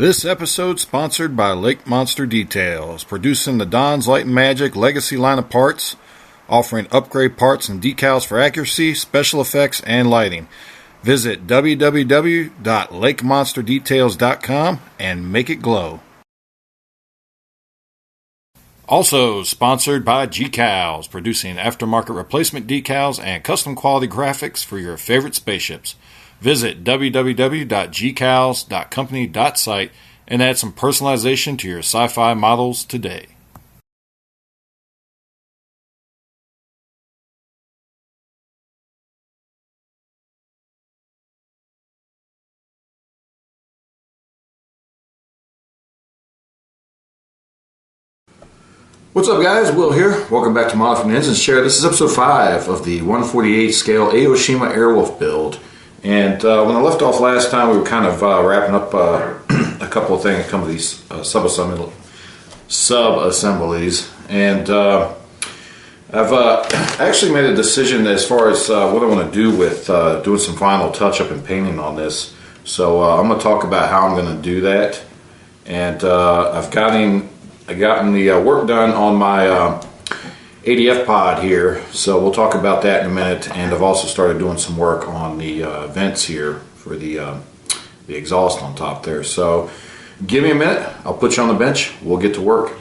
This episode sponsored by Lake Monster Details, producing the Don's Light and Magic Legacy line of parts, offering upgrade parts and decals for accuracy, special effects, and lighting. Visit www.lakemonsterdetails.com and make it glow. Also sponsored by GCals, producing aftermarket replacement decals and custom quality graphics for your favorite spaceships. Visit www.gcals.company.site and add some personalization to your sci-fi models today. What's up, guys? Will here. Welcome back to Model from the Engine Share. This is episode 5 of the 148 scale Aoshima Airwolf build. And when I left off last time, we were kind of wrapping up a couple of things, some of these sub-assemblies. And I've actually made a decision as far as what I want to do with doing some final touch-up and painting on this. So I'm going to talk about how I'm going to do that. And I've gotten the work done on my Adf Pod here, so we'll talk about that in a minute. And I've also started doing some work on the vents here for the exhaust on top there. So give me a minute, I'll put you on the bench, we'll get to work.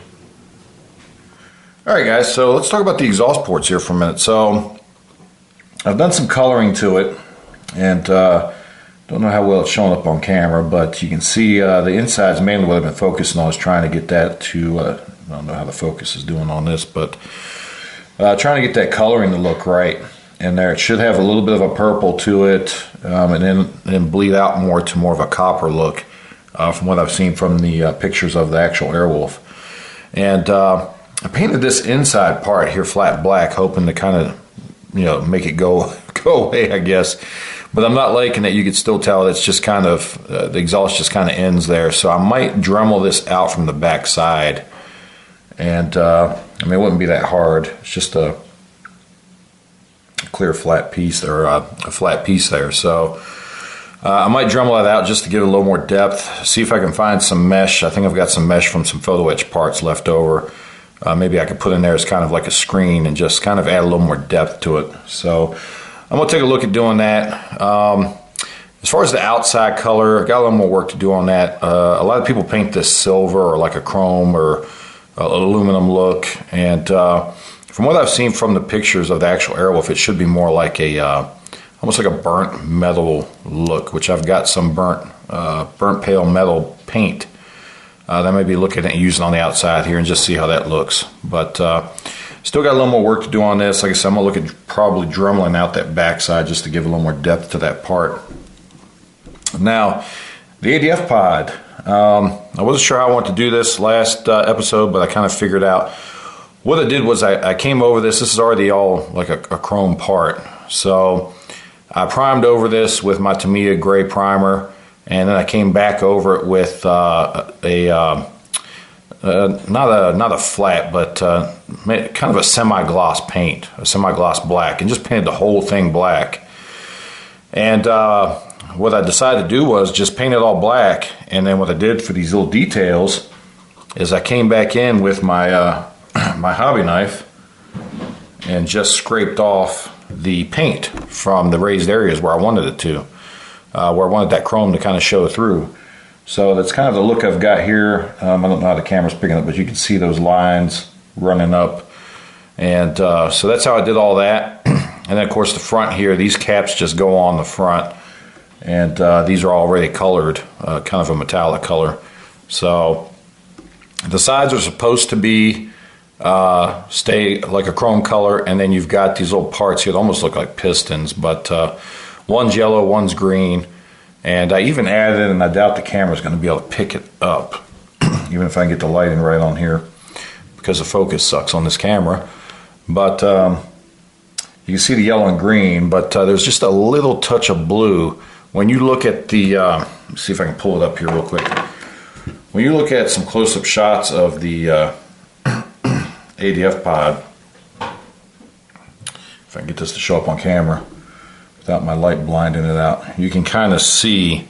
Alright guys, so let's talk about the exhaust ports here for a minute. So I've done some coloring to it, and don't know how well it's showing up on camera, but you can see the inside is mainly what I've been focusing on, is trying to get that to, I don't know how the focus is doing on this, but trying to get that coloring to look right in there. It should have a little bit of a purple to it, and then bleed out more to more of a copper look from what I've seen from the pictures of the actual Airwolf. And I painted this inside part here flat black, hoping to kind of, make it go away, I guess. But I'm not liking that. You can still tell it's just kind of, the exhaust just kind of ends there. So I might Dremel this out from the back side. And, it wouldn't be that hard. It's just a clear flat piece, or a flat piece there. So I might Dremel that out just to give it a little more depth. See if I can find some mesh. I think I've got some mesh from some photo etch parts left over. Maybe I could put in there as kind of like a screen and just kind of add a little more depth to it. So I'm going to take a look at doing that. As far as the outside color, I've got a little more work to do on that. A lot of people paint this silver or like a chrome or aluminum look. And from what I've seen from the pictures of the actual Airwolf, it should be more like a, almost like a burnt metal look, which I've got some burnt pale metal paint that I may be looking at using on the outside here and just see how that looks. But still got a little more work to do on this. Like I said, I'm going to look at probably Dremeling out that backside just to give a little more depth to that part. Now, the Adf Pod. I wasn't sure how I wanted to do this last episode, but I kind of figured out. What I did was I came over this. This is already all like a chrome part. So I primed over this with my Tamiya gray primer, and then I came back over it with not a flat, but kind of a semi-gloss paint, a semi-gloss black, and just painted the whole thing black. And what I decided to do was just paint it all black, and then what I did for these little details is I came back in with my my hobby knife and just scraped off the paint from the raised areas where I wanted it to, where I wanted that chrome to kind of show through. So that's kind of the look I've got here. I don't know how the camera's picking up, but you can see those lines running up. And so that's how I did all that. And then of course the front here, these caps just go on the front. And these are already colored, kind of a metallic color. So the sides are supposed to be stay like a chrome color, and then you've got these little parts here that almost look like pistons, but one's yellow, one's green. And I even added, and I doubt the camera's going to be able to pick it up, even if I can get the lighting right on here, because the focus sucks on this camera. But you can see the yellow and green, but there's just a little touch of blue. When you look at the, let's see if I can pull it up here real quick. When you look at some close-up shots of the Adf Pod, if I can get this to show up on camera without my light blinding it out, you can kind of see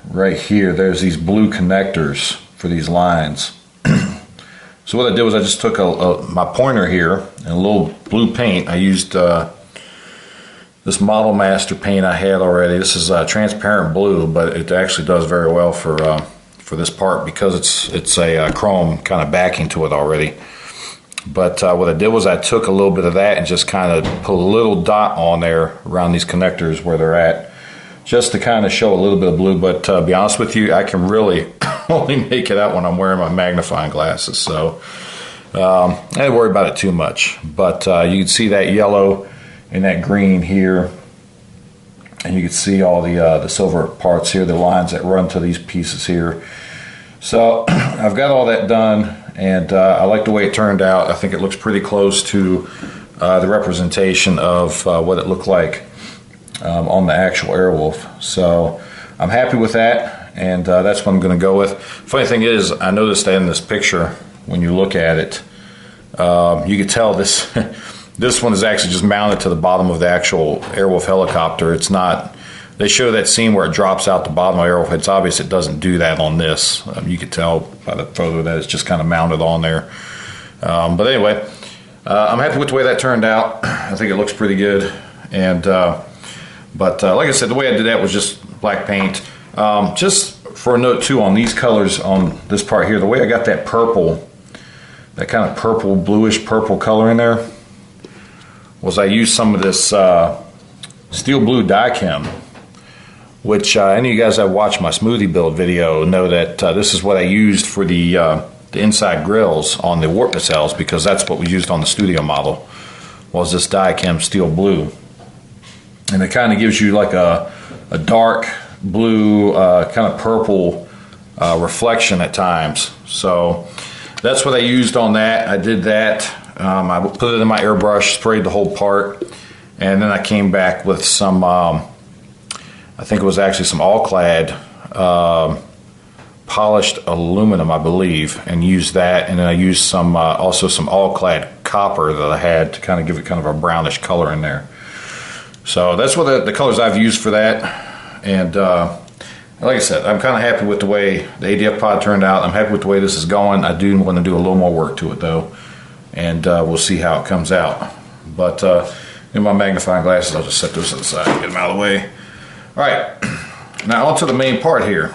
right here, there's these blue connectors for these lines. So what I did was I just took my pointer here and a little blue paint. I used this Model Master paint I had already. This is transparent blue, but it actually does very well for this part because it's a chrome kind of backing to it already. But what I did was I took a little bit of that and just kind of put a little dot on there around these connectors where they're at, just to kind of show a little bit of blue. But to be honest with you, I can really only make it out when I'm wearing my magnifying glasses. So I didn't worry about it too much. But you can see that yellow and that green here. And you can see all the silver parts here, the lines that run to these pieces here. So I've got all that done. And I like the way it turned out. I think it looks pretty close to the representation of what it looked like on the actual Airwolf. So I'm happy with that, and that's what I'm going to go with. Funny thing is, I noticed that in this picture, when you look at it, you can tell this this one is actually just mounted to the bottom of the actual Airwolf helicopter. It's not. They show that scene where it drops out the bottom of the Airwolf. It's obvious it doesn't do that on this. You can tell by the photo that it's just kind of mounted on there. But anyway, I'm happy with the way that turned out. I think it looks pretty good. And but like I said, the way I did that was just black paint. Just for a note too on these colors on this part here, the way I got that purple, that kind of purple, bluish purple color in there, was I used some of this steel blue die-chem, which any of you guys that watched my smoothie build video know that this is what I used for the inside grills on the warp nacelles, because that's what we used on the studio model, was this die-chem steel blue. And it kind of gives you like a dark blue, kind of purple reflection at times. So that's what I used on that. I did that. I put it in my airbrush, sprayed the whole part, and then I came back with some I think it was actually some all-clad polished aluminum, I believe, and used that. And then I used some also some all-clad copper that I had to kind of give it kind of a brownish color in there. So that's what the colors I've used for that. And like I said, I'm kind of happy with the way the Adf Pod turned out. I'm happy with the way this is going. I do want to do a little more work to it, though, and we'll see how it comes out. But in my magnifying glasses, I'll just set those to the side and get them out of the way. All right, now on to the main part here.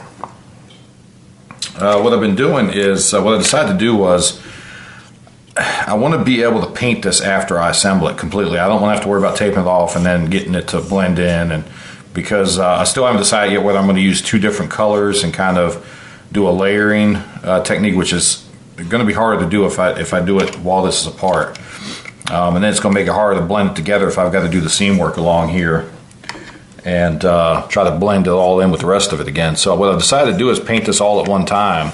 What I've been doing is, what I decided to do was, I want to be able to paint this after I assemble it completely. I don't want to have to worry about taping it off and then getting it to blend in, and because I still haven't decided yet whether I'm going to use two different colors and kind of do a layering technique, which is going to be harder to do if I do it while this is apart. And then it's going to make it harder to blend it together if I've got to do the seam work along here and try to blend it all in with the rest of it again. So what I've decided to do is paint this all at one time.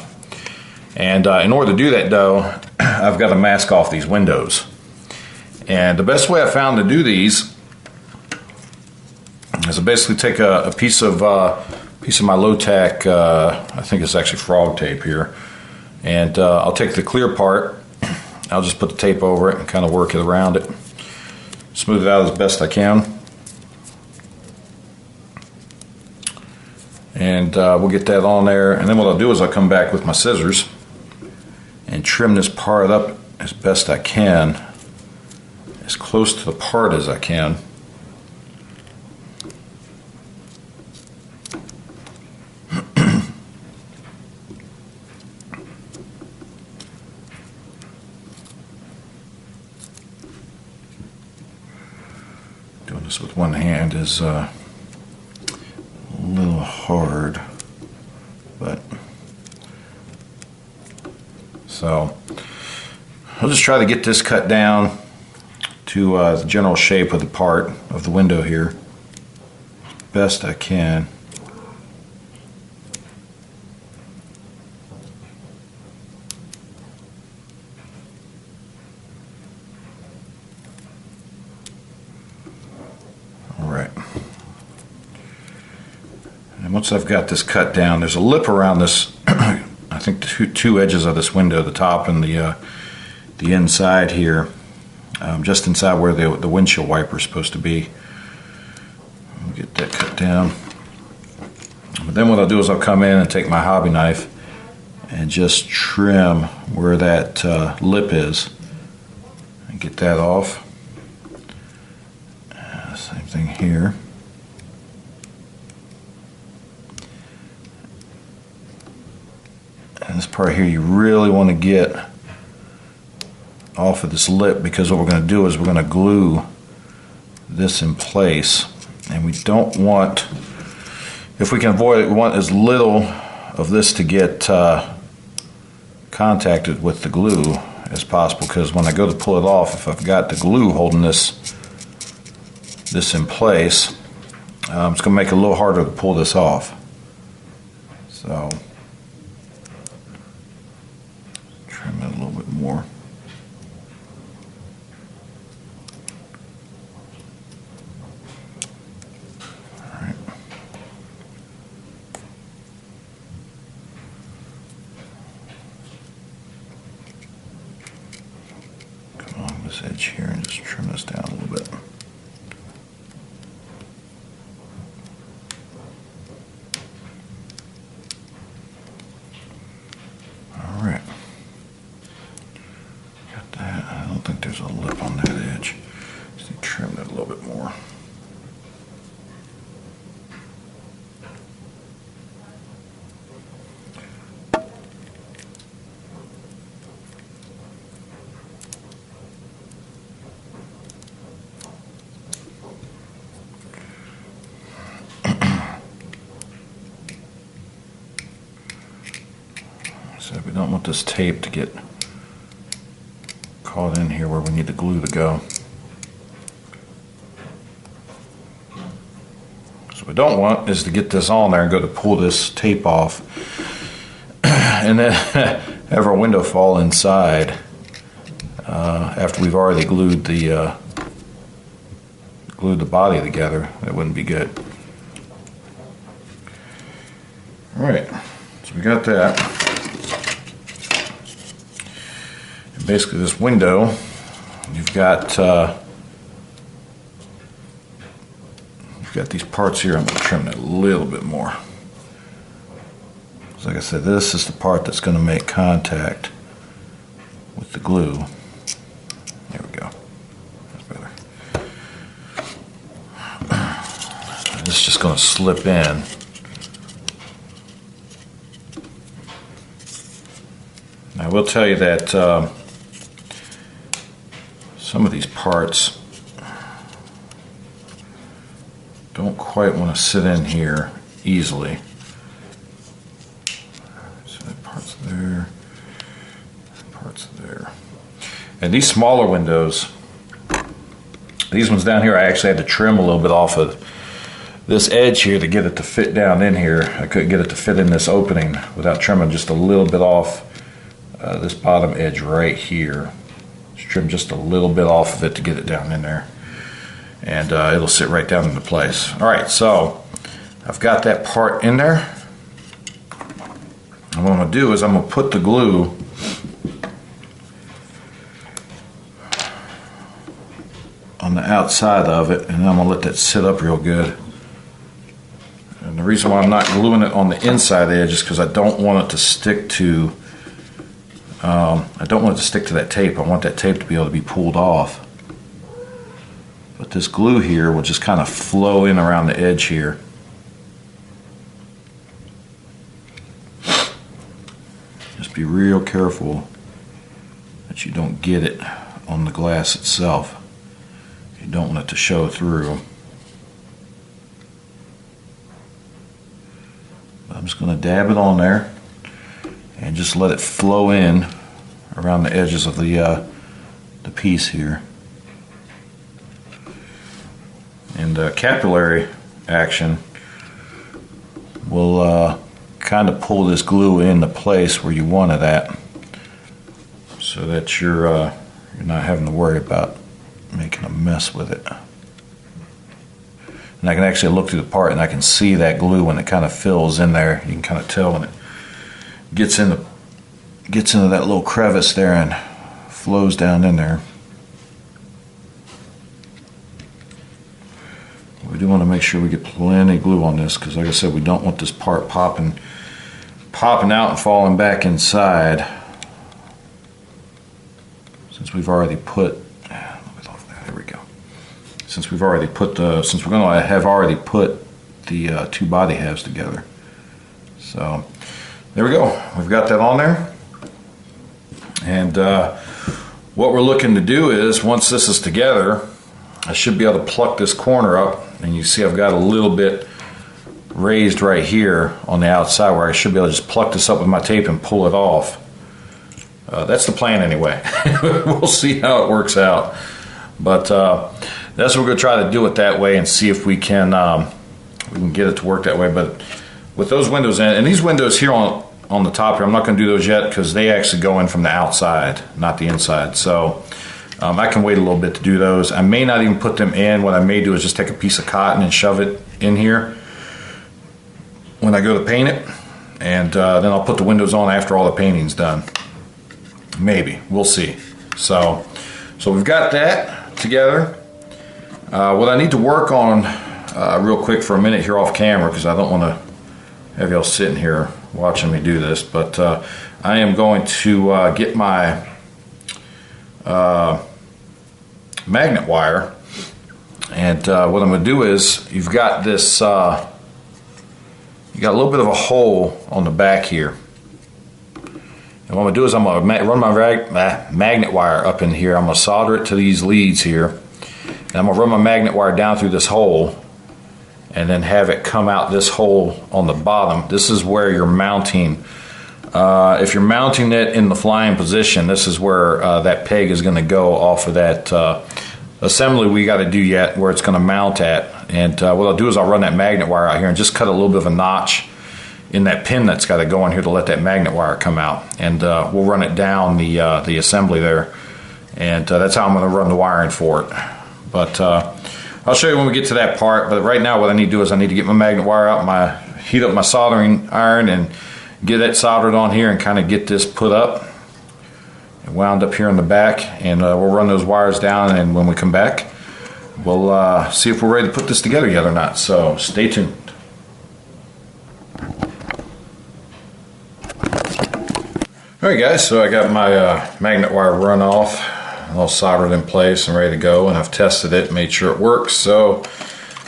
And in order to do that, though, I've got to mask off these windows. And the best way I found to do these is to basically take a piece of my low-tack, I think it's actually frog tape here, and I'll take the clear part. I'll just put the tape over it and kind of work it around it, smooth it out as best I can. And we'll get that on there, and then what I'll do is I'll come back with my scissors and trim this part up as best I can, as close to the part as I can. Doing this with one hand is a little hard, but so I'll just try to get this cut down to the general shape of the part of the window here best I can. Alright. And once I've got this cut down, there's a lip around this, I think two edges of this window, the top and the inside here, just inside where the windshield wiper is supposed to be. We'll get that cut down. But then what I'll do is I'll come in and take my hobby knife and just trim where that lip is and get that off. Same thing here. And this part here you really want to get off of this lip, because what we're going to do is we're going to glue this in place, and we don't want, if we can avoid it, we want as little of this to get contacted with the glue as possible, because when I go to pull it off, if I've got the glue holding this in place, it's going to make it a little harder to pull this off. So trim it a little bit more. This edge here and just trim this down a little bit. All right, got that. I don't think there's a lip on that edge. Just need to trim that a little bit more. So we don't want this tape to get caught in here where we need the glue to go. So what we don't want is to get this on there and go to pull this tape off and then have our window fall inside after we've already glued the body together. That wouldn't be good. All right, so we got that. Basically, this window, you've got these parts here. I'm going to trim it a little bit more. So like I said, this is the part that's going to make contact with the glue. There we go. That's better. This is just going to slip in. Now, I will tell you that some of these parts don't quite want to sit in here easily. So parts there, parts there. And these smaller windows, these ones down here, I actually had to trim a little bit off of this edge here to get it to fit down in here. I couldn't get it to fit in this opening without trimming just a little bit off this bottom edge right here. Trim just a little bit off of it to get it down in there, and it'll sit right down into place. All right, so I've got that part in there, and what I'm going to do is I'm going to put the glue on the outside of it, and I'm going to let that sit up real good. And the reason why I'm not gluing it on the inside edge is because I don't want it to stick to that tape. I want that tape to be able to be pulled off. But this glue here will just kind of flow in around the edge here. Just be real careful that you don't get it on the glass itself. You don't want it to show through. I'm just going to dab it on there and just let it flow in around the edges of the piece here. And capillary action will kind of pull this glue into place where you want it at, so that you're not having to worry about making a mess with it. And I can actually look through the part and I can see that glue when it kind of fills in there. You can kind of tell when it gets into that little crevice there and flows down in there. What we we do want to make sure we get plenty of glue on this, because like I said, we don't want this part popping out and falling back inside. Since we've already put, there we go. Since we're going to have already put the two body halves together. So there we go. We've got that on there. And what we're looking to do is, once this is together, I should be able to pluck this corner up, and you see I've got a little bit raised right here on the outside where I should be able to just pluck this up with my tape and pull it off. That's the plan anyway. We'll see how it works out. But that's what we're going to try to do it that way and see if we can get it to work that way. But with those windows in, and these windows here on the top here, I'm not going to do those yet because they actually go in from the outside, not the inside. So I can wait a little bit to do those. I may not even put them in. What I may do is just take a piece of cotton and shove it in here when I go to paint it. And then I'll put the windows on after all the painting's done. Maybe. We'll see. So we've got that together. What I need to work on real quick for a minute here off camera, because I don't want to have y'all sitting here watching me do this, but I am going to get my magnet wire, and what I'm going to do is, you've got this, you got a little bit of a hole on the back here. And what I'm going to do is I'm going to run my magnet wire up in here. I'm going to solder it to these leads here. And I'm going to run my magnet wire down through this hole and then have it come out this hole on the bottom. This is where you're mounting. If you're mounting it in the flying position, this is where that peg is going to go off of that assembly we got to do yet, where it's going to mount at. And what I'll do is I'll run that magnet wire out here and just cut a little bit of a notch in that pin that's got to go in here to let that magnet wire come out. And we'll run it down the assembly there. And that's how I'm going to run the wiring for it. But I'll show you when we get to that part. But right now what I need to do is I need to get my magnet wire out, heat up my soldering iron and get it soldered on here and kind of get this put up and wound up here in the back. And we'll run those wires down, and when we come back, we'll see if we're ready to put this together yet or not. So stay tuned. Alright guys, so I got my magnet wire run off, all soldered in place and ready to go, and I've tested it, made sure it works. So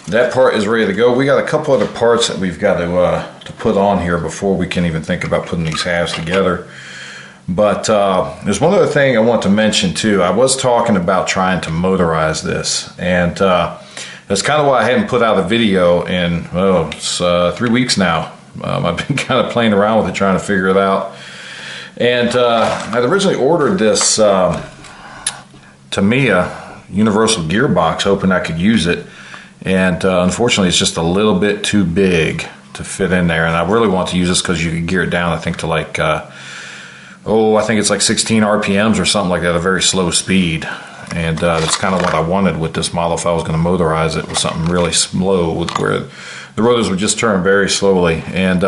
that part is ready to go. We got a couple other parts that we've got to put on here before we can even think about putting these halves together. But there's one other thing I want to mention too. I was talking about trying to motorize this, and that's kind of why I hadn't put out a video in, it's 3 weeks now. I've been kind of playing around with it, trying to figure it out. And I'd originally ordered this Tamiya universal gearbox, hoping I could use it. And unfortunately, it's just a little bit too big to fit in there. And I really want to use this because you can gear it down, I think, to like, I think it's like 16 RPMs or something like that, a very slow speed. And that's kind of what I wanted with this model if I was going to motorize it, with something really slow, with where the rotors would just turn very slowly. And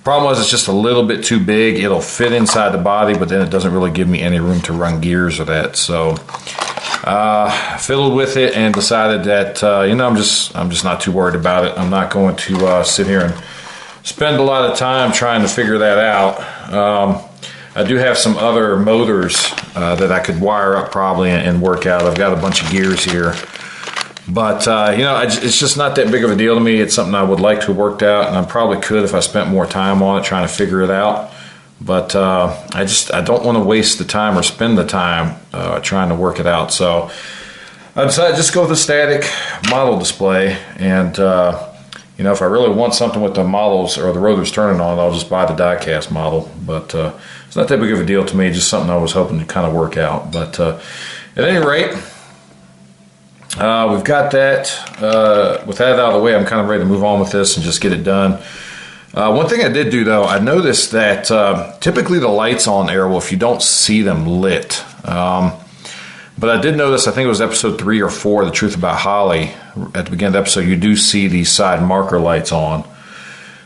problem was, it's just a little bit too big. It'll fit inside the body, but then it doesn't really give me any room to run gears or that. So fiddled with it and decided that I'm just not too worried about it. I'm not going to sit here and spend a lot of time trying to figure that out. I do have some other motors that I could wire up probably and work out. I've got a bunch of gears here. But, it's just not that big of a deal to me. It's something I would like to have worked out, and I probably could if I spent more time on it trying to figure it out. But I don't want to waste the time or spend the time trying to work it out. So I decided to just go with a static model display. And, if I really want something with the models or the rotors turning on, I'll just buy the die-cast model. But it's not that big of a deal to me, just something I was hoping to kind of work out. But at any rate, we've got that. With that out of the way, I'm kind of ready to move on with this and just get it done. One thing I did do, though, I noticed that typically the lights on Airwolf, you don't see them lit. But I did notice, I think it was episode 3 or 4, The Truth About Holly, at the beginning of the episode, you do see these side marker lights on.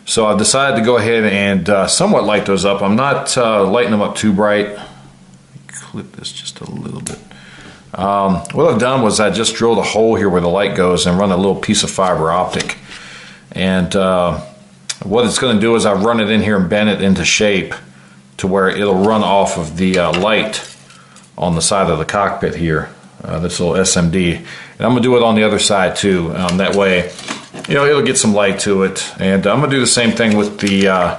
So I decided to go ahead and somewhat light those up. I'm not lighting them up too bright. Clip this just a little bit. What I've done was I just drilled a hole here where the light goes and run a little piece of fiber optic. And what it's going to do is I've run it in here and bend it into shape to where it'll run off of the light on the side of the cockpit here, this little SMD. And I'm going to do it on the other side too. That way, it'll get some light to it. And I'm going to do the same thing with the,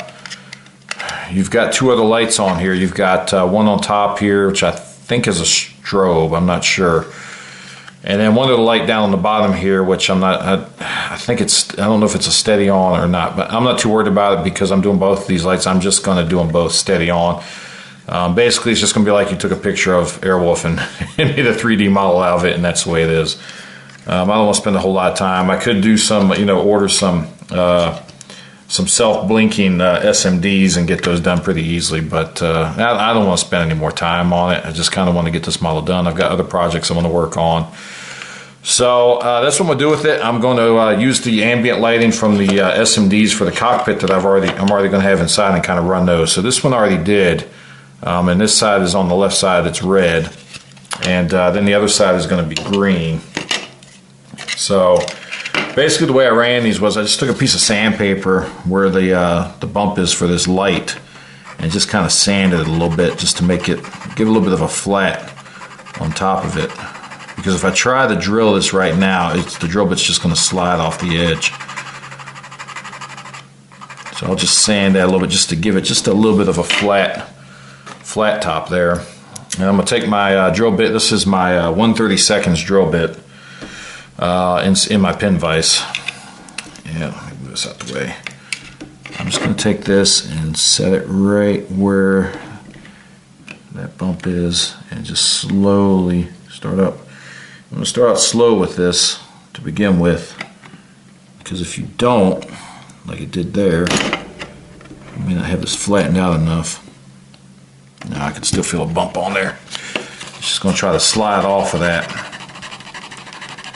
you've got two other lights on here. You've got one on top here, which I think is a strobe, I'm not sure. And then one other light down on the bottom here, which I'm not, I think it's, I don't know if it's a steady on or not, but I'm not too worried about it because I'm doing both of these lights. I'm just going to do them both steady on. Basically, it's just going to be like you took a picture of Airwolf and made a 3D model out of it, and that's the way it is. I don't want to spend a whole lot of time. I could do some, order some self-blinking SMDs and get those done pretty easily, but I don't want to spend any more time on it. I just kind of want to get this model done. I've got other projects I want to work on. So that's what I'm going to do with it. I'm going to use the ambient lighting from the SMDs for the cockpit that I'm already going to have inside and kind of run those. So this one already did, and this side is on the left side. It's red, and then the other side is going to be green. So basically the way I ran these was I just took a piece of sandpaper where the bump is for this light and just kind of sanded it a little bit just to make it, give a little bit of a flat on top of it. Because if I try to drill this right now, the drill bit's just going to slide off the edge. So I'll just sand that a little bit just to give it just a little bit of a flat top there. And I'm going to take my drill bit. This is my 1/32 drill bit in my pin vise. Yeah, let me move this out the way. I'm just going to take this and set it right where that bump is and just slowly start up. I'm going to start out slow with this to begin with, because if you don't, like it did there, you may not have this flattened out enough. Now I can still feel a bump on there. Just going to try to slide off of that.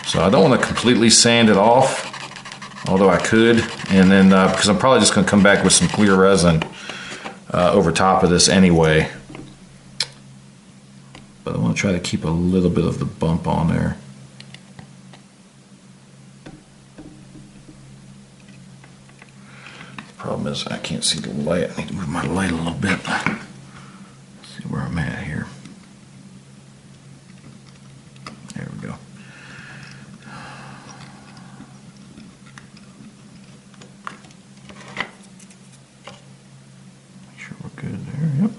So I don't want to completely sand it off, although I could, and then because I'm probably just going to come back with some clear resin over top of this anyway. But I want to try to keep a little bit of the bump on there. The problem is I can't see the light. I need to move my light a little bit. Let's see where I'm at here. There we go. Make sure we're good there. Yep.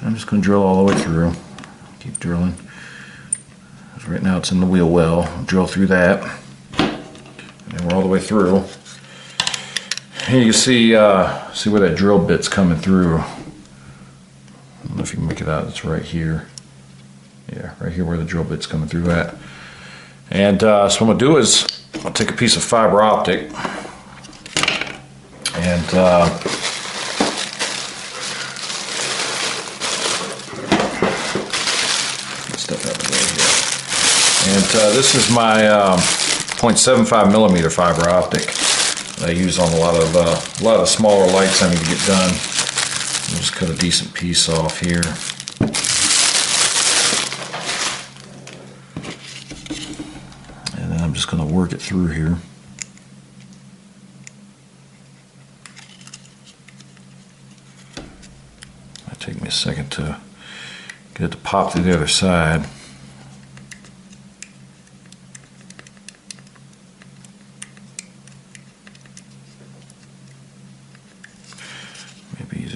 I'm just going to drill all the way through. Keep drilling. Right now it's in the wheel well. Drill through that. And then we're all the way through. And you can see where that drill bit's coming through. I don't know if you can make it out. It's right here. Yeah, right here where the drill bit's coming through at. And so what I'm going to do is I'll take a piece of fiber optic and this is my 0.75 millimeter fiber optic that I use on a lot of smaller lights I need to get done. I'll just cut a decent piece off here. And then I'm just going to work it through here. It'll take me a second to get it to pop to the other side.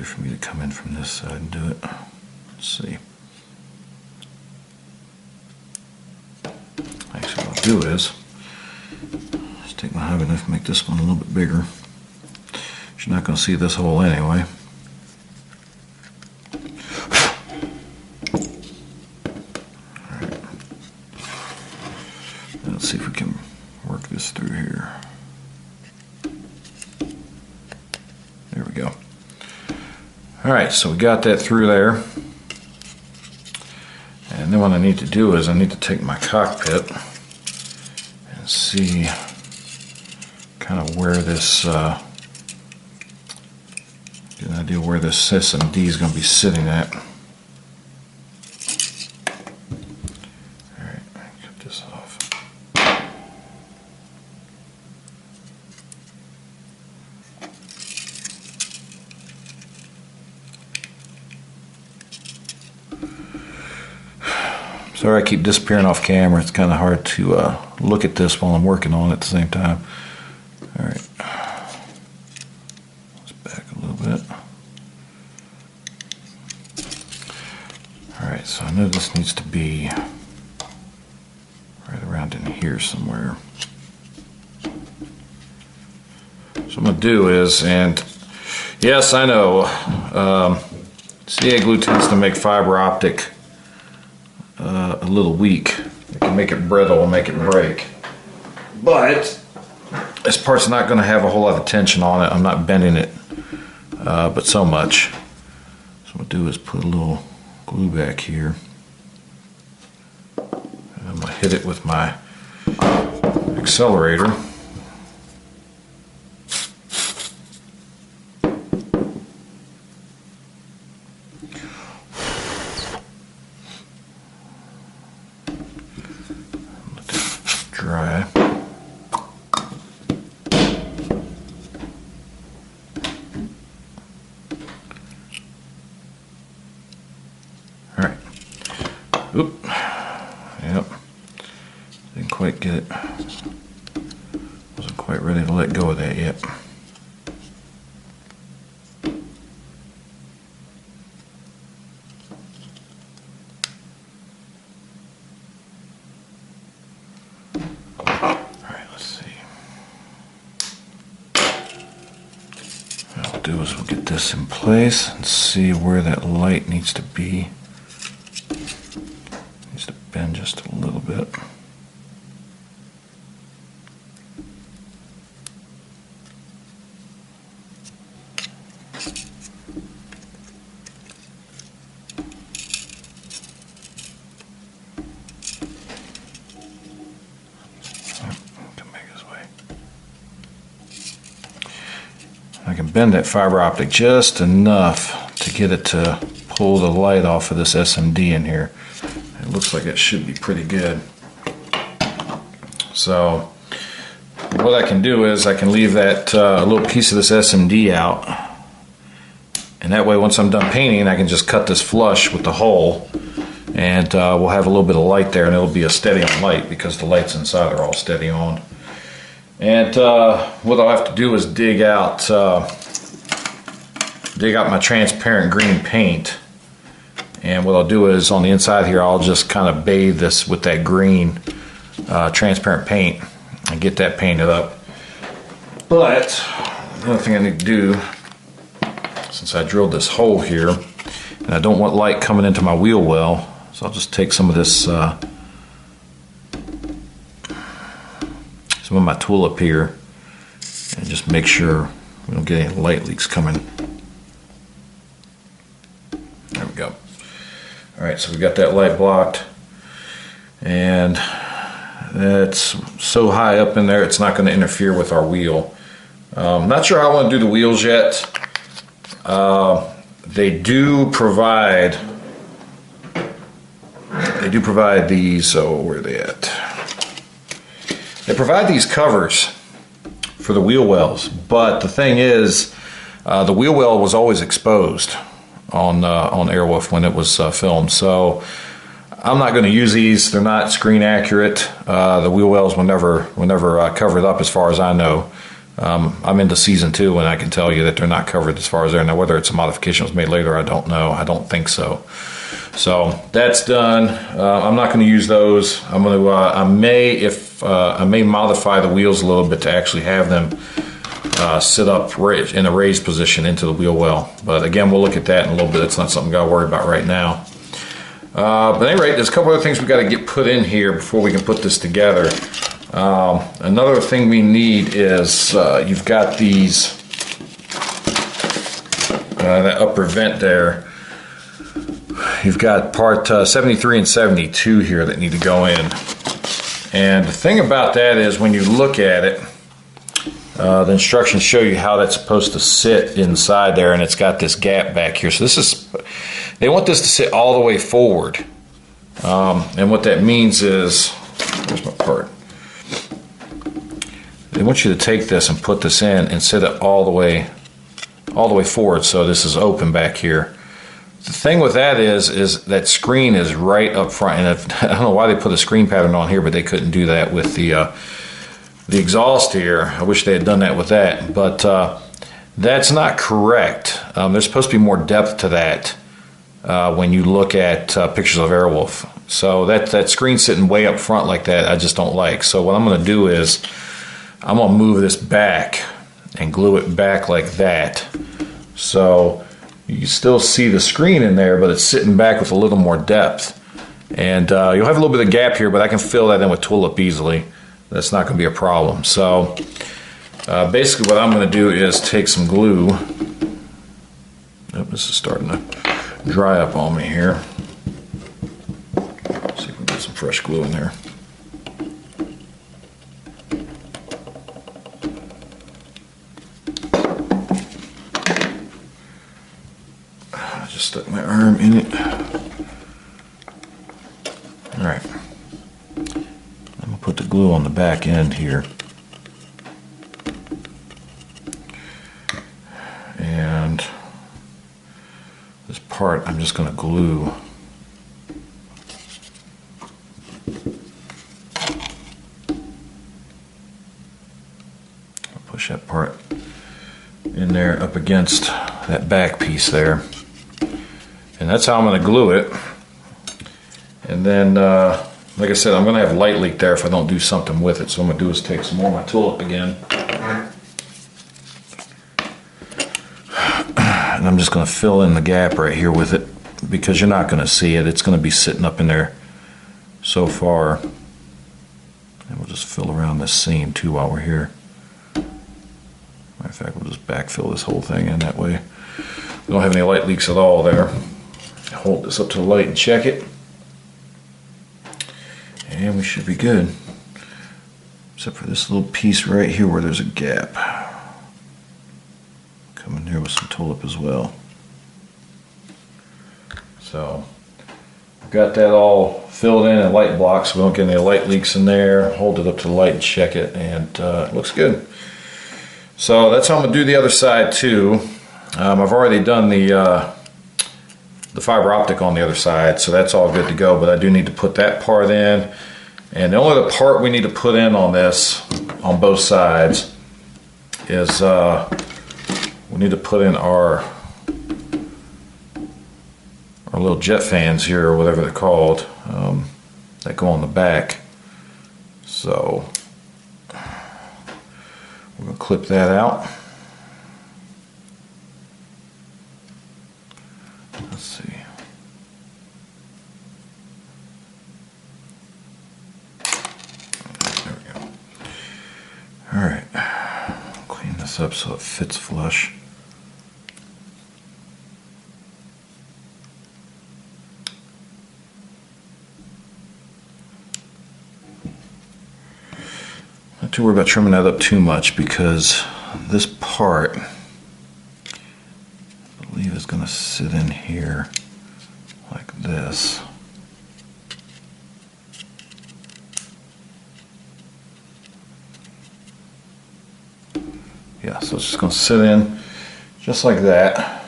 For me to come in from this side and do it. Let's see. Actually, what I'll do is just take my hobby knife and make this one a little bit bigger. You're not going to see this hole anyway. Alright. Let's see if we can work this through here. There we go. Alright, so we got that through there. And then what I need to do is I need to take my cockpit and see kind of where this, get an idea where this SMD is going to be sitting at. Sorry I keep disappearing off camera. It's kind of hard to look at this while I'm working on it at the same time. Alright. Let's back a little bit. Alright, so I know this needs to be right around in here somewhere. So what I'm going to do is, and yes, I know, CA glue tends to make fiber optic a little weak. It can make it brittle and make it break. But this part's not going to have a whole lot of tension on it. I'm not bending it, but so much. So what I'm going to do is put a little glue back here. And I'm going to hit it with my accelerator. Dry. Alright. Oop. Yep. Didn't quite get it. Wasn't quite ready to let go of that yet. Do is we'll get this in place and see where that light needs to be. Needs to bend just a little bit. I can bend that fiber optic just enough to get it to pull the light off of this SMD in here. It looks like it should be pretty good. So what I can do is I can leave that little piece of this SMD out, and that way once I'm done painting I can just cut this flush with the hole, and we'll have a little bit of light there, and it'll be a steady on light because the lights inside are all steady on. And what I'll have to do is dig out my transparent green paint. And what I'll do is on the inside here, I'll just kind of bathe this with that green transparent paint and get that painted up. But another thing I need to do, since I drilled this hole here, and I don't want light coming into my wheel well, so I'll just take some of this some of my tulip here and just make sure we don't get any light leaks coming. There we go. Alright, so we got that light blocked, and that's so high up in there it's not going to interfere with our wheel. Not sure how I want to do the wheels yet. They do provide these, so where are they at? They provide these covers for the wheel wells, but the thing is, the wheel well was always exposed on Airwolf when it was filmed. So I'm not going to use these. They're not screen accurate. The wheel wells were never covered up, as far as I know. I'm into season 2, and I can tell you that they're not covered as far as they're now. Whether it's a modification that was made later, I don't know. I don't think so. So that's done. I'm not going to use those. I'm going to. I may modify the wheels a little bit to actually have them sit up in a raised position into the wheel well. But again, we'll look at that in a little bit. It's not something we got to worry about right now. But at any rate, there's a couple other things we got to get put in here before we can put this together. Another thing we need is you've got these that upper vent there. You've got part 73 and 72 here that need to go in. And the thing about that is when you look at it, the instructions show you how that's supposed to sit inside there, and it's got this gap back here. So they want this to sit all the way forward. And what that means is, where's my part? They want you to take this and put this in and sit it all the way forward. So this is open back here. the thing with that is that screen is right up front, and I don't know why they put a screen pattern on here, but they couldn't do that with the exhaust here. I wish they had done that with that, but that's not correct. There's supposed to be more depth to that when you look at pictures of Airwolf. So that screen sitting way up front like that, I just don't like. So what I'm going to do is I'm going to move this back and glue it back like that. So you can still see the screen in there, but it's sitting back with a little more depth. And you'll have a little bit of gap here, but I can fill that in with tulip easily. That's not going to be a problem. So basically what I'm going to do is take some glue. Oh, this is starting to dry up on me here. See if we can get some fresh glue in there. I just stuck my arm in it. All right. I'm going to put the glue on the back end here. And this part I'm just going to glue. I'll push that part in there up against that back piece there. And that's how I'm going to glue it. And then, like I said, I'm going to have light leak there if I don't do something with it. So what I'm going to do is take some more of my tulip again. And I'm just going to fill in the gap right here with it, because you're not going to see it. It's going to be sitting up in there so far. And we'll just fill around this seam too while we're here. Matter of fact, we'll just backfill this whole thing in that way. We don't have any light leaks at all there. Hold this up to the light and check it. And we should be good. Except for this little piece right here where there's a gap. Come in here with some tulip as well. So I've got that all filled in and light blocked so we don't get any light leaks in there. Hold it up to the light and check it, and it looks good. So that's how I'm going to do the other side too. I've already done the fiber optic on the other side, so that's all good to go, but I do need to put that part in. And the only other part we need to put in on this, on both sides, is we need to put in our little jet fans here, or whatever they're called, that go on the back. So we're going to clip that out. Let's see. There we go. All right. Clean this up so it fits flush. Not too worried about trimming that up too much, because this part, I believe, is going to sit in here like this. Yeah, so it's just going to sit in just like that.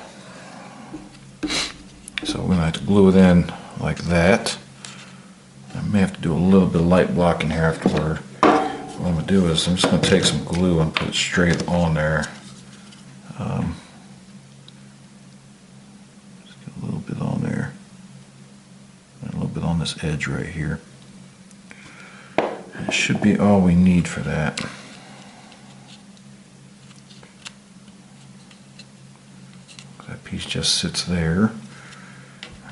So we're going to have to glue it in like that. I may have to do a little bit of light blocking here afterward. What I'm going to do is I'm just going to take some glue and put it straight on there. Just get a little bit on there. And a little bit on this edge right here. And it should be all we need for that. That piece just sits there.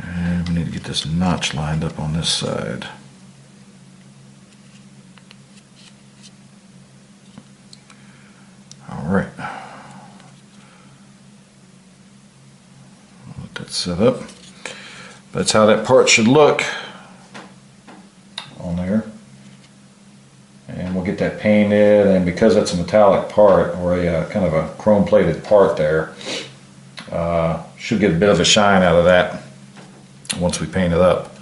And we need to get this notch lined up on this side. Alright, let that set up. That's how that part should look on there. And we'll get that painted, and because that's a metallic part, or a kind of a chrome plated part there, should get a bit of a shine out of that once we paint it up.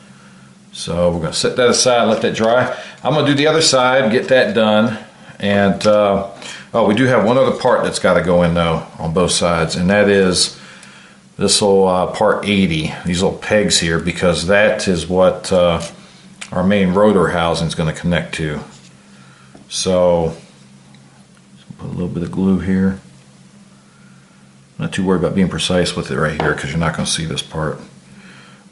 So we're going to set that aside, let that dry. I'm going to do the other side, get that done, and oh, we do have one other part that's got to go in though on both sides, and that is this little part 80, these little pegs here, because that is what our main rotor housing is going to connect to. So put a little bit of glue here. Not too worried about being precise with it right here because you're not going to see this part.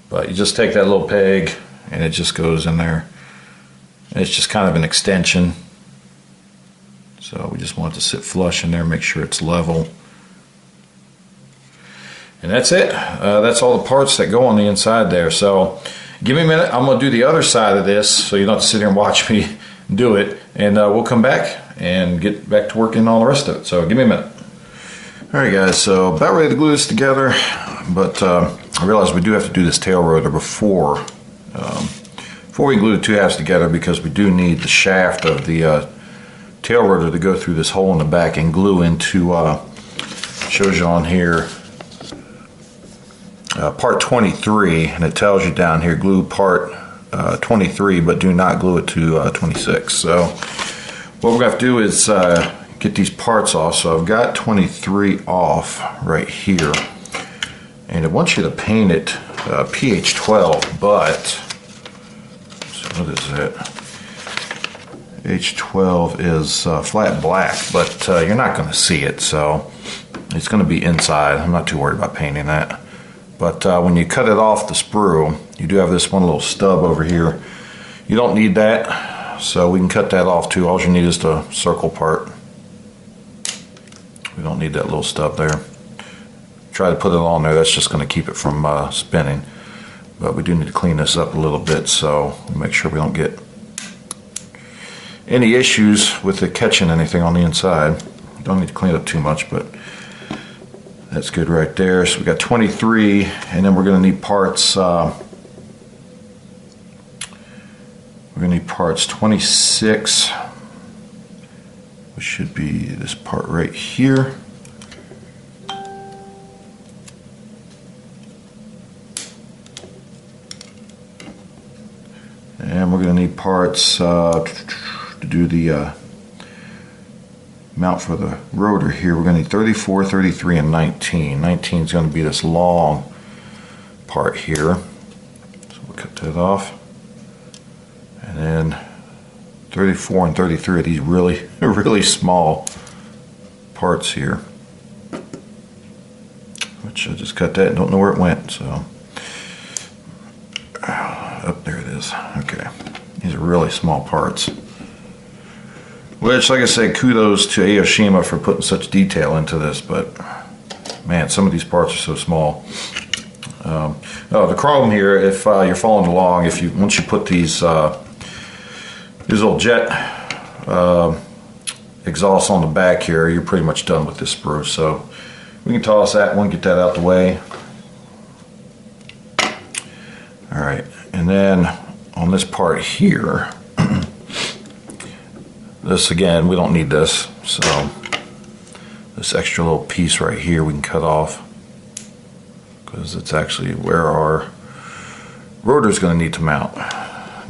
But you just take that little peg and it just goes in there. And it's just kind of an extension. So we just want it to sit flush in there, make sure it's level. And that's it. That's all the parts that go on the inside there. So give me a minute. I'm going to do the other side of this so you don't have to sit here and watch me do it. And we'll come back and get back to working on all the rest of it. So give me a minute. Alright guys, so about ready to glue this together. But I realized we do have to do this tail rotor before we glue the two halves together, because we do need the shaft of the tail rotor to go through this hole in the back and glue into, shows you on here, part 23, and it tells you down here glue part 23, but do not glue it to 26. So what we're going to have to do is get these parts off. So I've got 23 off right here, and it wants you to paint it pH 12, but so what is it? pH 12 is flat black, but you're not going to see it, so it's going to be inside. I'm not too worried about painting that. But when you cut it off the sprue, you do have this one little stub over here. You don't need that, so we can cut that off too. All you need is the circle part. We don't need that little stub there. Try to put it on there. That's just going to keep it from spinning. But we do need to clean this up a little bit, so we make sure we don't get any issues with it catching anything on the inside. Don't need to clean it up too much, but that's good right there. So we got 23, and then we're going to need parts. We're going to need parts 26, which should be this part right here. And we're going to need parts to do the mount for the rotor here. We're going to need 34, 33, and 19. 19 is going to be this long part here. So we'll cut that off. And then 34 and 33 are these really, really small parts here. Which I just cut that and don't know where it went. So, up there it is. Okay. These are really small parts. Which, like I said, kudos to Aoshima for putting such detail into this, but man, some of these parts are so small. The chrome here, if you're following along, once you put these little jet exhausts on the back here, you're pretty much done with this sprue. So we can toss that one, get that out the way. All right, and then on this part here. This again, we don't need this, so this extra little piece right here we can cut off, because it's actually where our rotor is going to need to mount.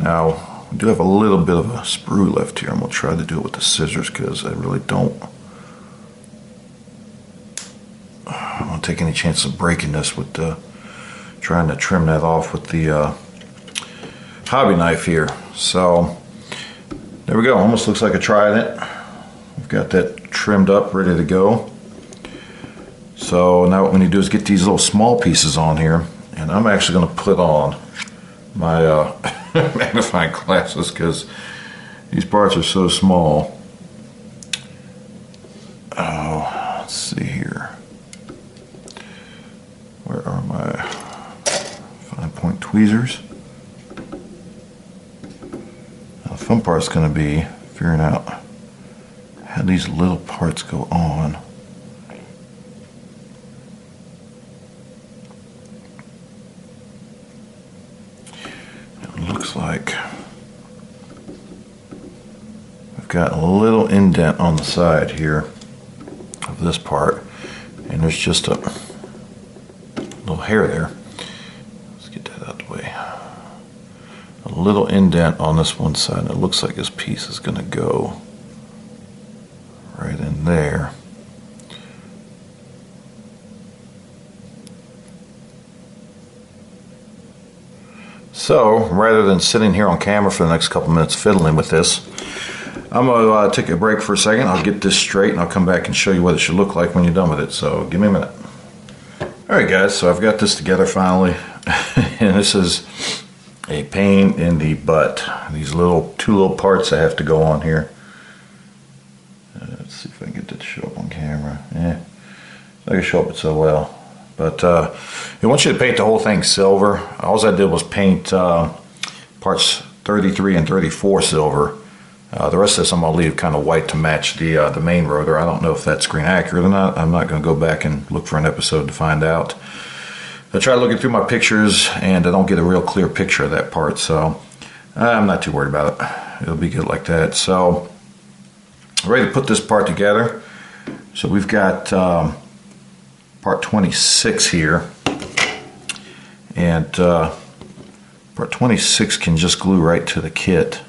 Now, we do have a little bit of a sprue left here. I'm going to try to do it with the scissors because I really don't want to take any chance of breaking this with trying to trim that off with the hobby knife here. So there we go. Almost looks like a trident. We've got that trimmed up, ready to go. So now what we need to do is get these little small pieces on here, and I'm actually going to put on my magnifying glasses because these parts are so small. Oh, let's see here. Where are my fine point tweezers? Now, the fun part's going to be figuring out how these little parts go on. It looks like I've got a little indent on the side here of this part, and there's just a little hair there. Let's get that out of the way. A little indent on this one side, and it looks like this piece is going to go right in there. So rather than sitting here on camera for the next couple minutes fiddling with this, I'm going to take a break for a second. I'll get this straight and I'll come back and show you what it should look like when you're done with it. So give me a minute. Alright guys, so I've got this together finally. And this is a pain in the butt. These two little parts that have to go on here. Let's see if I can get that to show up on camera. Yeah, it's not going to show up so well. But it wants you to paint the whole thing silver. All I did was paint parts 33 and 34 silver. The rest of this I'm going to leave kind of white to match the main rotor. I don't know if that's screen accurate or not. I'm not going to go back and look for an episode to find out. I tried looking through my pictures and I don't get a real clear picture of that part, so I'm not too worried about it. It'll be good like that. So ready to put this part together. So we've got part 26 here, and part 26 can just glue right to the kit.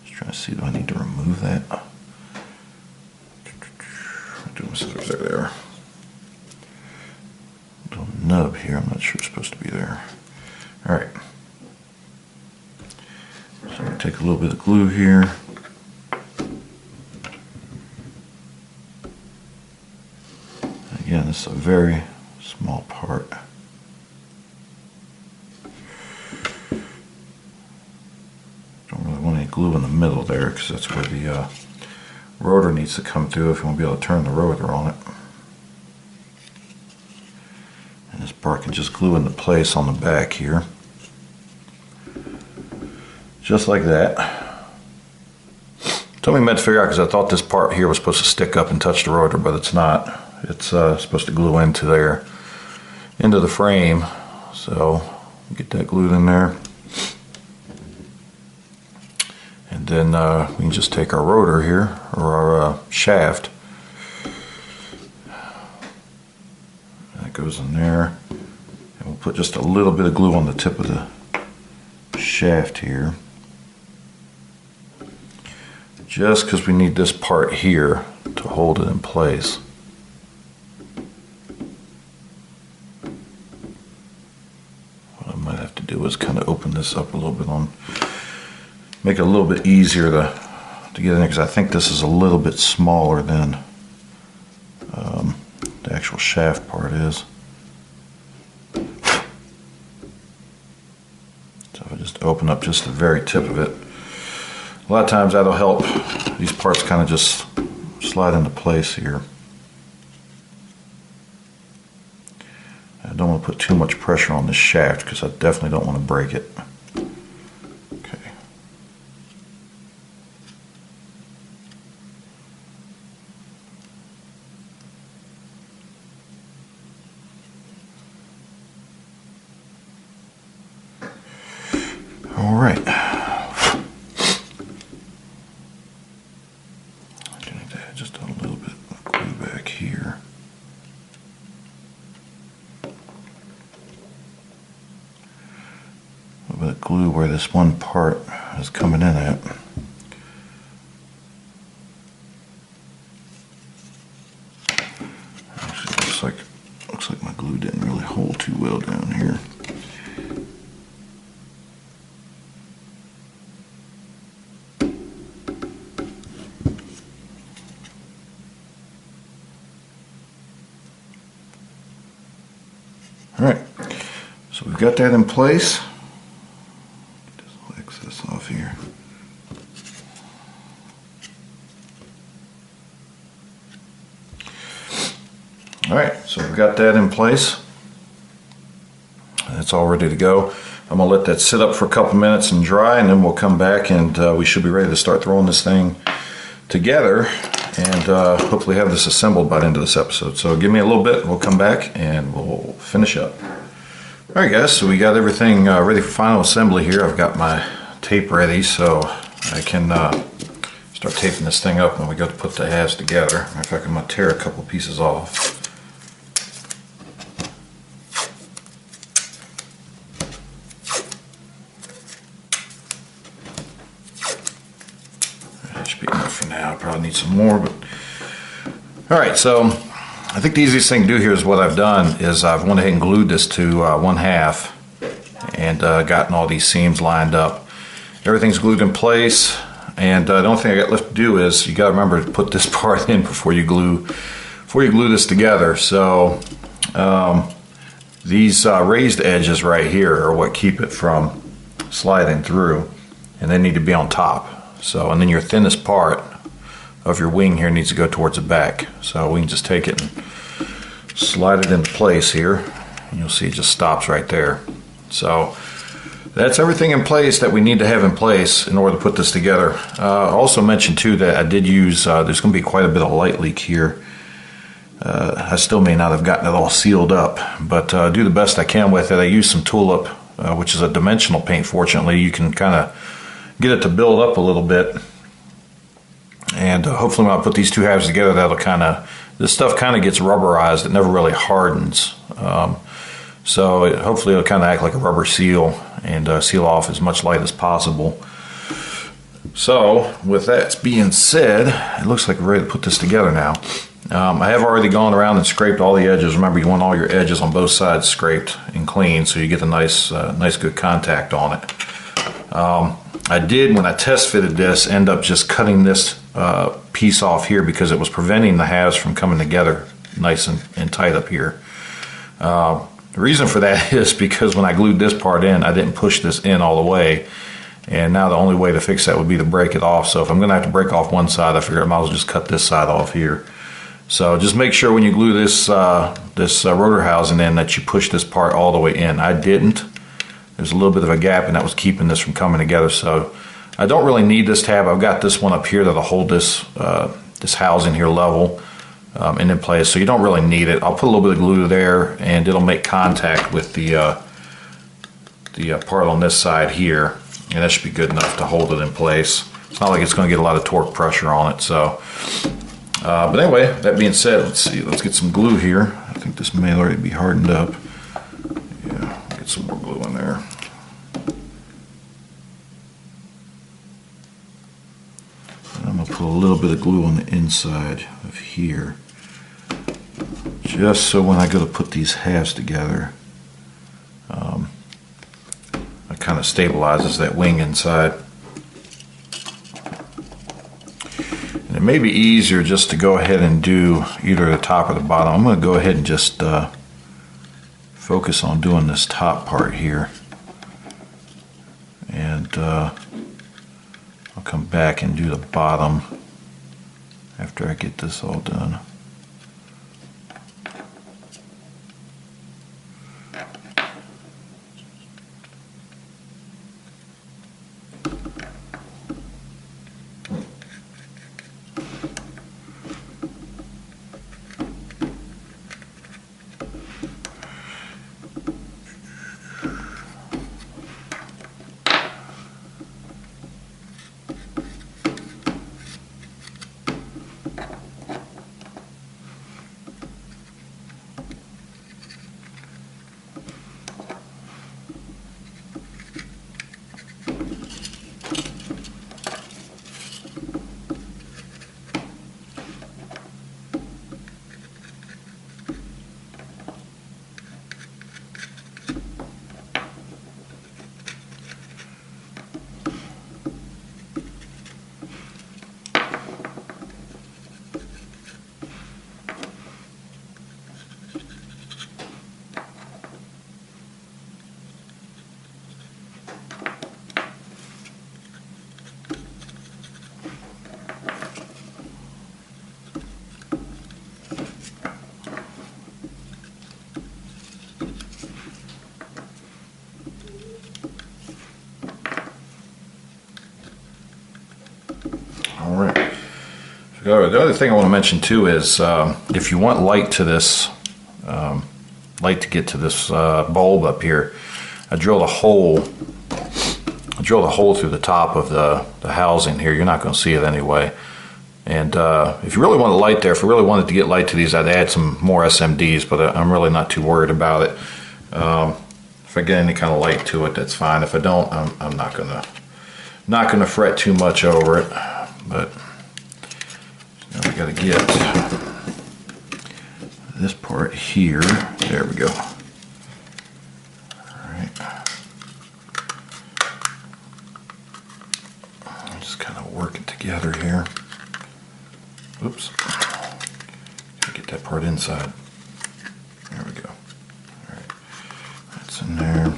Just trying to see, do I need to remove that? Do my scissors there. Little nub here, I'm not sure it's supposed to be there. Alright. So I'm going to take a little bit of glue here. Again, this is a very small part. Don't really want any glue in the middle there because that's where the rotor needs to come through if you want to be able to turn the rotor on it. And this part can just glue into place on the back here. Just like that. Took me a minute to figure out because I thought this part here was supposed to stick up and touch the rotor, but it's not. It's supposed to glue into there, into the frame. So get that glued in there. And then we can just take our rotor here, or our shaft. That goes in there. And we'll put just a little bit of glue on the tip of the shaft here. Just because we need this part here to hold it in place. What I might have to do is kind of open this up a little bit make it a little bit easier to get in there, because I think this is a little bit smaller than the actual shaft part is. So if I just open up just the very tip of it, a lot of times that'll help these parts kind of just slide into place here. I don't want to put too much pressure on this shaft because I definitely don't want to break it. Okay. All right. Just a little bit of glue back here. A little bit of glue where this one part is coming in at. Actually, looks like my glue didn't really hold too well down here. Alright, so we've got that in place. Just excess off here. Alright, so we've got that in place. It's all ready to go. I'm going to let that sit up for a couple minutes and dry, and then we'll come back and we should be ready to start throwing this thing together and hopefully have this assembled by the end of this episode. So give me a little bit, we'll come back and we'll finish up. Alright guys, so we got everything ready for final assembly here. I've got my tape ready so I can start taping this thing up when we go to put the halves together. In fact, I'm going to tear a couple pieces off. That should be enough for now. I probably need some more, but alright, so I think the easiest thing to do here is what I've done is I've went ahead and glued this to one half, and gotten all these seams lined up. Everything's glued in place, and the only thing I got left to do is you got to remember to put this part in before you glue this together. So these raised edges right here are what keep it from sliding through, and they need to be on top. So, and then your thinnest part of your wing here needs to go towards the back. So we can just take it and slide it into place here, and you'll see it just stops right there. So that's everything in place that we need to have in place in order to put this together. I also mentioned too that I did use, there's going to be quite a bit of light leak here. I still may not have gotten it all sealed up, but do the best I can with it. I used some Tulip, which is a dimensional paint. Fortunately, you can kind of get it to build up a little bit, and hopefully when I put these two halves together, this stuff kind of gets rubberized. It never really hardens, so hopefully it'll kind of act like a rubber seal and seal off as much light as possible. So with that being said, it looks like we're ready to put this together now. I have already gone around and scraped all the edges. Remember, you want all your edges on both sides scraped and clean so you get a nice good contact on it. I did, when I test fitted this, end up just cutting this piece off here because it was preventing the halves from coming together nice and tight up here. The reason for that is because when I glued this part in, I didn't push this in all the way. And now the only way to fix that would be to break it off. So if I'm going to have to break off one side, I figured I might as well just cut this side off here. So just make sure when you glue this rotor housing in that you push this part all the way in. I didn't. There's a little bit of a gap, and that was keeping this from coming together. So I don't really need this tab. I've got this one up here that'll hold this housing here level and in place. So you don't really need it. I'll put a little bit of glue there, and it'll make contact with the part on this side here, and that should be good enough to hold it in place. It's not like it's going to get a lot of torque pressure on it. So. But anyway, that being said, let's get some glue here. I think this may already be hardened up. Yeah, get some more glue in there. And I'm going to put a little bit of glue on the inside of here, just so when I go to put these halves together, it kind of stabilizes that wing inside. It may be easier just to go ahead and do either the top or the bottom. I'm going to go ahead and just focus on doing this top part here. And I'll come back and do the bottom after I get this all done. The other thing I want to mention too is if you want light to this, light to get to this bulb up here, I drilled a hole through the top of the housing here. You're not going to see it anyway. And if you really want a light there, if I really wanted to get light to these, I'd add some more SMDs, but I'm really not too worried about it. If I get any kind of light to it, that's fine. If I don't, I'm not gonna fret too much over it. But now we got to get this part here. There we go. All right. part inside. There we go. All right, that's in there.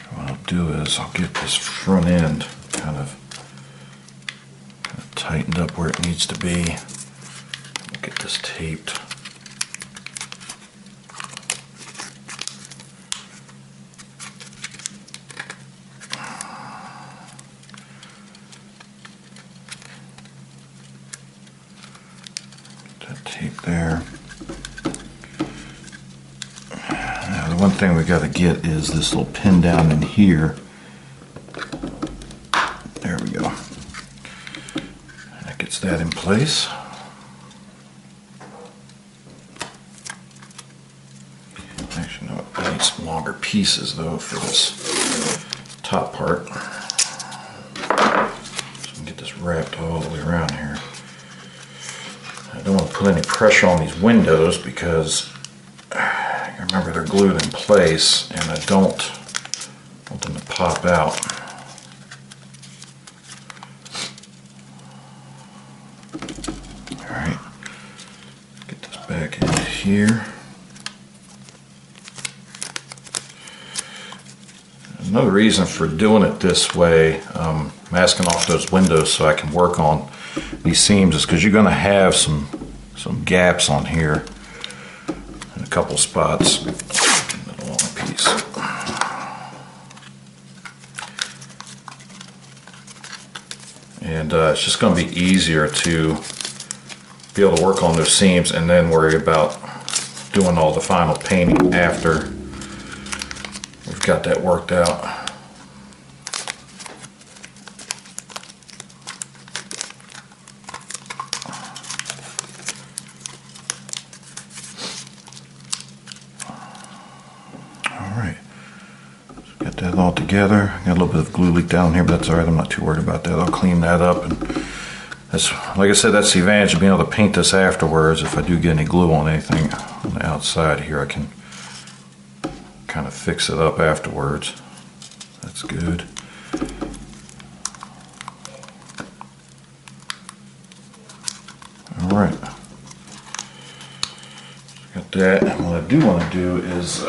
What I'll do is I'll get this front end kind of tightened up where it needs to be. We'll get this taped. Tape there. Now the one thing we got to get is this little pin down in here. There we go. That gets that in place. Actually, no, I need some longer pieces though for this top part. So we can get this wrapped all the way around here. I don't want to put any pressure on these windows because remember they're glued in place and I don't want them to pop out. Alright, get this back in here. Another reason for doing it this way, masking off those windows so I can work on these seams is because you're going to have some gaps on here in a couple spots. Another long piece. And it's just going to be easier to be able to work on those seams and then worry about doing all the final painting after we've got that worked out. That all together. Got a little bit of glue leak down here, but that's alright. I'm not too worried about that. I'll clean that up, and that's, like I said, that's the advantage of being able to paint this afterwards. If I do get any glue on anything on the outside here, I can kind of fix it up afterwards. That's good. Alright. Got that. And what I do want to do is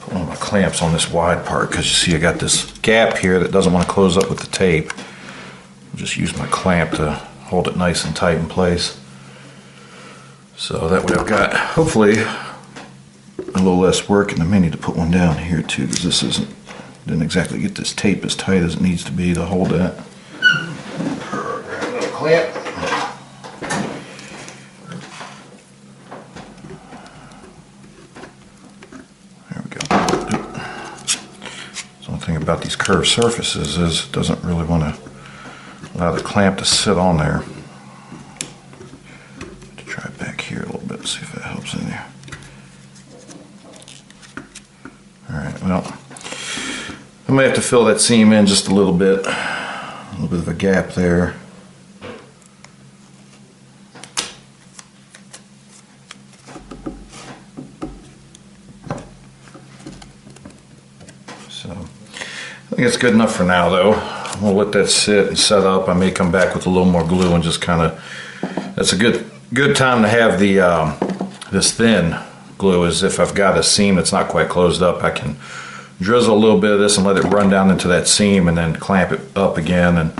put one of my clamps on this wide part, because you see I got this gap here that doesn't want to close up with the tape. I'll just use my clamp to hold it nice and tight in place. So that way I've got, hopefully, a little less work, and I may need to put one down here too, because this didn't exactly get this tape as tight as it needs to be to hold that. Grab another clamp. There we go. So one thing about these curved surfaces is it doesn't really want to allow the clamp to sit on there. Try it back here a little bit, see if that helps in there. Alright, well, I may have to fill that seam in just a little bit of a gap there. So, I think it's good enough for now though. I'm going to let that sit and set up. I may come back with a little more glue and just kind of, that's a good time to have the this thin glue, is if I've got a seam that's not quite closed up, I can drizzle a little bit of this and let it run down into that seam and then clamp it up again and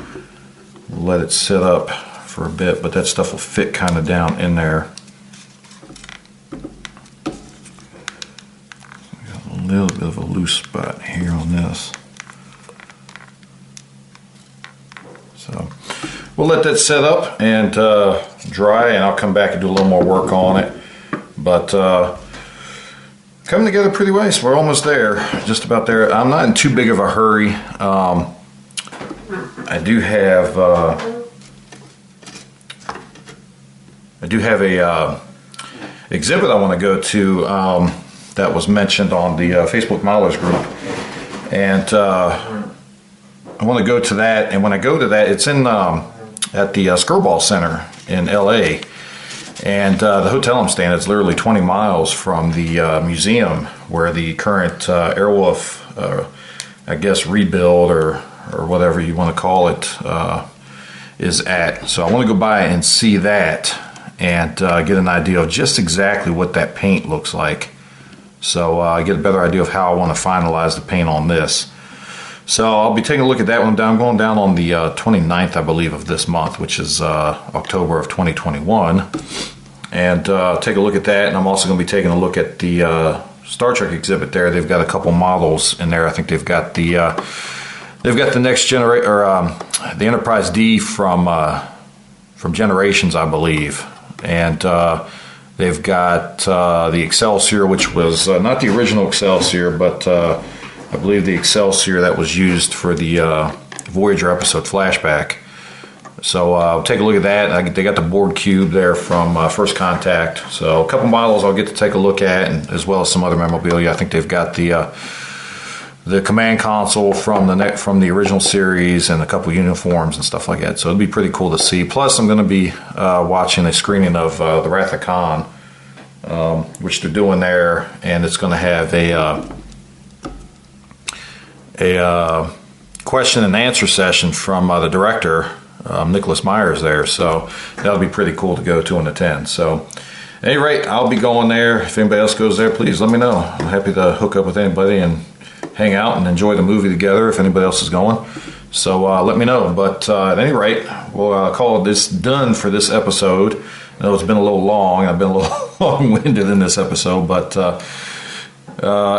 let it sit up for a bit, but that stuff will fit kind of down in there. Got a little bit of a loose spot here on this. So we'll let that set up and dry, and I'll come back and do a little more work on it. But coming together pretty well, so we're almost there, just about there. I'm not in too big of a hurry. I do have a exhibit I want to go to that was mentioned on the Facebook modelers group, and I want to go to that. And when I go to that, it's in at the Skirball Center in LA. And the hotel I'm staying at is literally 20 miles from the museum where the current Airwolf, I guess, rebuild or whatever you want to call it is at. So I want to go by and see that and get an idea of just exactly what that paint looks like. So I get a better idea of how I want to finalize the paint on this. So I'll be taking a look at that when I'm going down on the 29th, I believe, of this month, which is October of 2021. And take a look at that. And I'm also going to be taking a look at the Star Trek exhibit there. They've got a couple models in there. I think they've got the next generation, or the Enterprise D from Generations, I believe. And they've got the Excelsior, which was not the original Excelsior, but I believe the Excelsior that was used for the Voyager episode Flashback. So take a look at that. They got the board cube there from First Contact. So a couple models I'll get to take a look at, and as well as some other memorabilia. I think they've got the command console from the original series and a couple uniforms and stuff like that. So it'd be pretty cool to see. Plus, I'm going to be watching a screening of the Wrath of Khan, which they're doing there, and it's going to have a question and answer session from the director, Nicholas Myers there. So that'll be pretty cool to go to and attend. So at any rate, I'll be going there. If anybody else goes there, please let me know. I'm happy to hook up with anybody and hang out and enjoy the movie together if anybody else is going. So let me know. But at any rate, we'll call this done for this episode. I know it's been a little long. I've been a little long-winded in this episode, but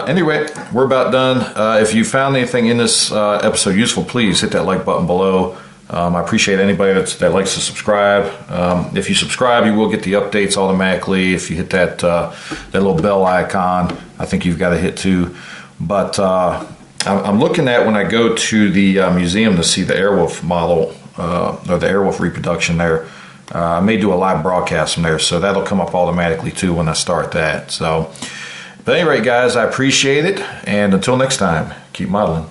anyway, we're about done. If you found anything in this episode useful, please hit that like button below. I appreciate anybody that likes to subscribe. If you subscribe, you will get the updates automatically. If you hit that little bell icon, I think you've got to hit too. But I'm looking at when I go to the museum to see the Airwolf model, or the Airwolf reproduction there. I may do a live broadcast from there, so that'll come up automatically too when I start that. So, but at any rate, guys, I appreciate it. And until next time, keep modeling.